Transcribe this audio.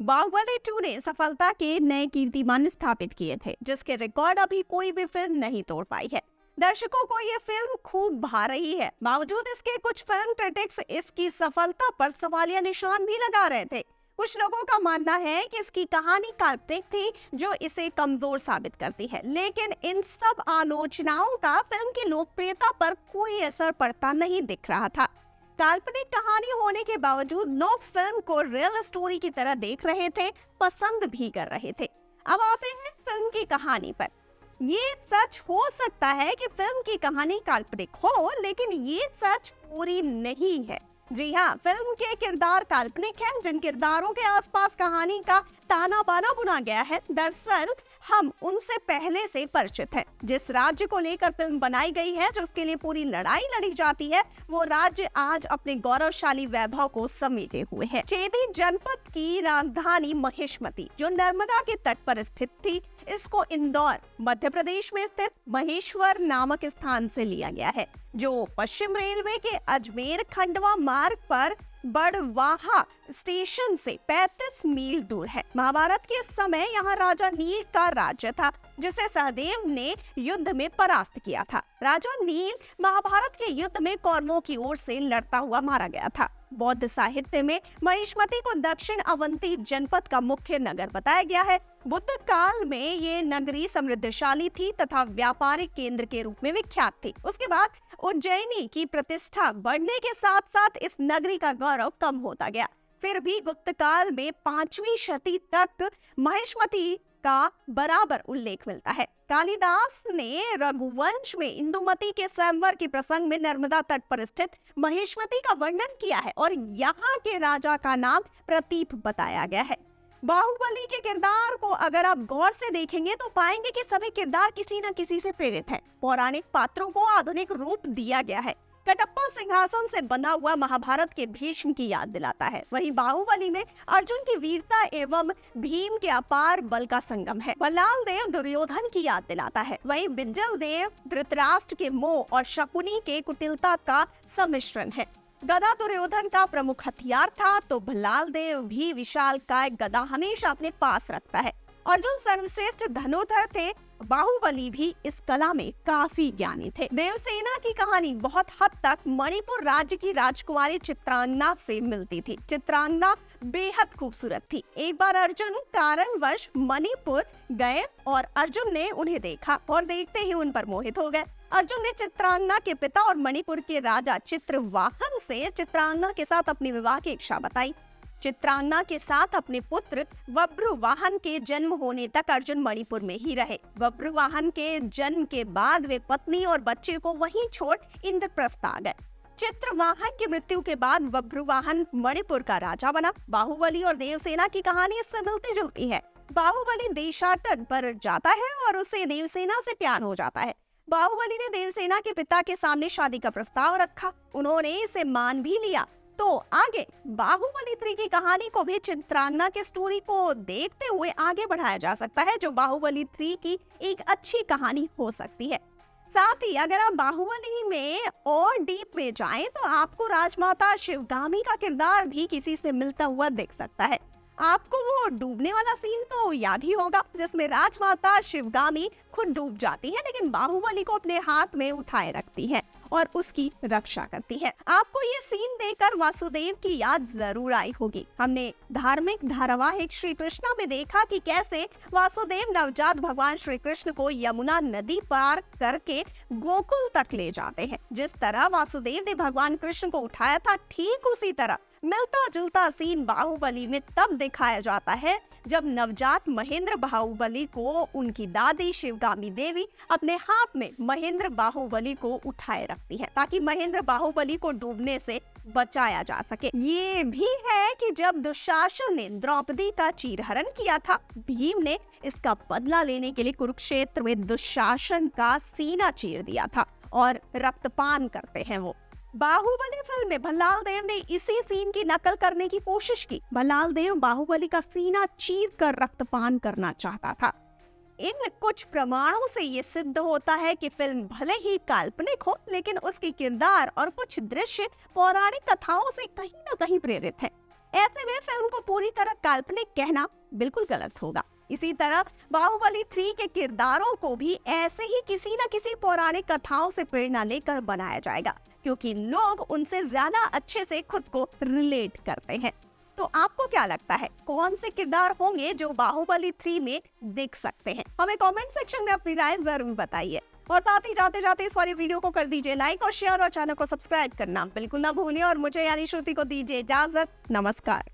बाहुबली 2 ने सफलता के नए कीर्तिमान स्थापित किए थे, जिसके रिकॉर्ड अभी कोई भी फिल्म नहीं तोड़ पाई है। दर्शकों को ये फिल्म खूब भा रही है। बावजूद इसके कुछ फिल्म क्रिटिक्स इसकी सफलता पर सवालिया निशान भी लगा रहे थे। कुछ लोगों का मानना है कि इसकी कहानी काल्पनिक थी, जो इसे कमजोर साबित करती है। लेकिन इन सब आलोचनाओं का फिल्म की लोकप्रियता पर कोई असर पड़ता नहीं दिख रहा था। काल्पनिक कहानी होने के बावजूद लोग फिल्म को रियल स्टोरी की तरह देख रहे थे, पसंद भी कर रहे थे। अब आते हैं फिल्म की कहानी पर। ये सच हो सकता है कि फिल्म की कहानी काल्पनिक हो, लेकिन ये सच पूरी नहीं है। जी हाँ, फिल्म के किरदार काल्पनिक हैं, जिन किरदारों के आसपास कहानी का ताना बाना बुना गया है, दरअसल हम उनसे पहले से परिचित हैं। जिस राज्य को लेकर फिल्म बनाई गई है, जो उसके लिए पूरी लड़ाई लड़ी जाती है, वो राज्य आज अपने गौरवशाली वैभव को समेटे हुए है। चेदी जनपद की राजधानी महिष्मती, जो नर्मदा के तट पर स्थित थी, इसको इंदौर मध्य प्रदेश में स्थित महेश्वर नामक स्थान से लिया गया है, जो पश्चिम रेलवे के अजमेर खंडवा मार्ग पर बड़वाहा स्टेशन से 35 मील दूर है। महाभारत के समय यहाँ राजा नील का राज्य था, जिसे सहदेव ने युद्ध में परास्त किया था। राजा नील महाभारत के युद्ध में कौरवों की ओर से लड़ता हुआ मारा गया था। बौद्ध साहित्य में महिष्मती को दक्षिण अवंती जनपद का मुख्य नगर बताया गया है। बुद्ध काल में ये नगरी समृद्धशाली थी तथा व्यापारिक केंद्र के रूप में विख्यात थी। उसके बाद उज्जैनी की प्रतिष्ठा बढ़ने के साथ साथ इस नगरी का गौरव कम होता गया। फिर भी गुप्त काल में 5वीं शती तक महिष्मती का बराबर उल्लेख मिलता है। कालिदास ने रघुवंश में इंदुमती के स्वयंवर के प्रसंग में नर्मदा तट पर स्थित महिष्मती का वर्णन किया है और यहाँ के राजा का नाम प्रतीप बताया गया है। बाहुबली के किरदार को अगर आप गौर से देखेंगे तो पाएंगे कि सभी किरदार किसी न किसी से प्रेरित हैं। पौराणिक पात्रों को आधुनिक रूप दिया गया है। कटप्पा सिंहासन से बना हुआ महाभारत के भीष्म की याद दिलाता है। वहीं बाहुबली में अर्जुन की वीरता एवं भीम के अपार बल का संगम है। बल्लाल देव दुर्योधन की याद दिलाता है। वहीं बिंजल देव धृतराष्ट्र के मोह और शकुनी के कुटिलता का सम्मिश्रण है। गदा दुर्योधन का प्रमुख हथियार था, तो भल्लाल देव भी विशालकाय गदा हमेशा अपने पास रखता है। अर्जुन सर्वश्रेष्ठ धनुर्धर थे। बाहुबली भी इस कला में काफी ज्ञानी थे। देवसेना की कहानी बहुत हद तक मणिपुर राज्य की राजकुमारी चित्रांगना से मिलती थी। चित्रांगना बेहद खूबसूरत थी। एक बार अर्जुन कारणवश मणिपुर गए और अर्जुन ने उन्हें देखा और देखते ही उन पर मोहित हो गए। अर्जुन ने चित्रांगना के पिता और मणिपुर के राजा चित्रवाहन से चित्रांगना के साथ अपने विवाह की इच्छा बताई। चित्रांगना के साथ अपने पुत्र बब्रुवाहन के जन्म होने तक अर्जुन मणिपुर में ही रहे। बब्रुवाहन के जन्म के बाद वे पत्नी और बच्चे को वहीं छोड़ इंद्रप्रस्थ आ गए। चित्रवाहन की मृत्यु के बाद बब्रुवाहन मणिपुर का राजा बना। बाहुबली और देवसेना की कहानी इससे मिलती जुलती है। बाहुबली देशाटन पर जाता है और उसे देवसेना से प्यार हो जाता है। बाहुबली ने देवसेना के पिता के सामने शादी का प्रस्ताव रखा। उन्होंने इसे मान भी लिया। तो आगे बाहुबली 3 की कहानी को भी चित्रांगना के स्टोरी को देखते हुए आगे बढ़ाया जा सकता है, जो बाहुबली 3 की एक अच्छी कहानी हो सकती है। साथ ही अगर आप बाहुबली में और डीप में जाएं तो आपको राजमाता शिवगामी का किरदार भी किसी से मिलता हुआ दिख सकता है। आपको वो डूबने वाला सीन तो याद ही होगा, जिसमें राजमाता शिवगामी खुद डूब जाती है, लेकिन बाहुबली को अपने हाथ में उठाए रखती है और उसकी रक्षा करती है। आपको ये सीन देखकर वासुदेव की याद जरूर आई होगी। हमने धार्मिक धारावाहिक श्री कृष्णा में देखा कि कैसे वासुदेव नवजात भगवान श्री कृष्ण को यमुना नदी पार करके गोकुल तक ले जाते हैं। जिस तरह वासुदेव ने भगवान कृष्ण को उठाया था, ठीक उसी तरह मिलता जुलता सीन बाहुबली में तब दिखाया जाता है जब नवजात महेंद्र बाहुबली को उनकी दादी शिवगामी देवी अपने हाथ में महेंद्र बाहुबली को उठाए रखती है, ताकि महेंद्र बाहुबली को डूबने से बचाया जा सके। ये भी है कि जब दुशासन ने द्रौपदी का चीरहरण किया था, भीम ने इसका बदला लेने के लिए कुरुक्षेत्र में दुशासन का सीना चीर दिया था और रक्तपान करते हैं वो। बाहुबली फिल्म में भल्लाल देव ने इसी सीन की नकल करने की कोशिश की। भल्लाल देव बाहुबली का सीना चीर कर रक्तपान करना चाहता था। इन कुछ प्रमाणों से ये सिद्ध होता है कि फिल्म भले ही काल्पनिक हो, लेकिन उसके किरदार और कुछ दृश्य पौराणिक कथाओं से कहीं न कहीं प्रेरित है। ऐसे में फिल्म को पूरी तरह काल्पनिक कहना बिल्कुल गलत होगा। इसी तरह बाहुबली 3 के किरदारों को भी ऐसे ही किसी न किसी पौराणिक कथाओं से प्रेरणा लेकर बनाया जाएगा, क्योंकि लोग उनसे ज्यादा अच्छे से खुद को रिलेट करते हैं। तो आपको क्या लगता है, कौन से किरदार होंगे जो बाहुबली 3 में दिख सकते हैं? हमें कमेंट सेक्शन में अपनी राय जरूर बताइए। और साथ ही जाते जाते इस वाली वीडियो को कर दीजिए लाइक और शेयर, और चैनल को सब्सक्राइब करना बिल्कुल ना भूलिए। और मुझे यानी श्रुति को दीजिए इजाजत। नमस्कार।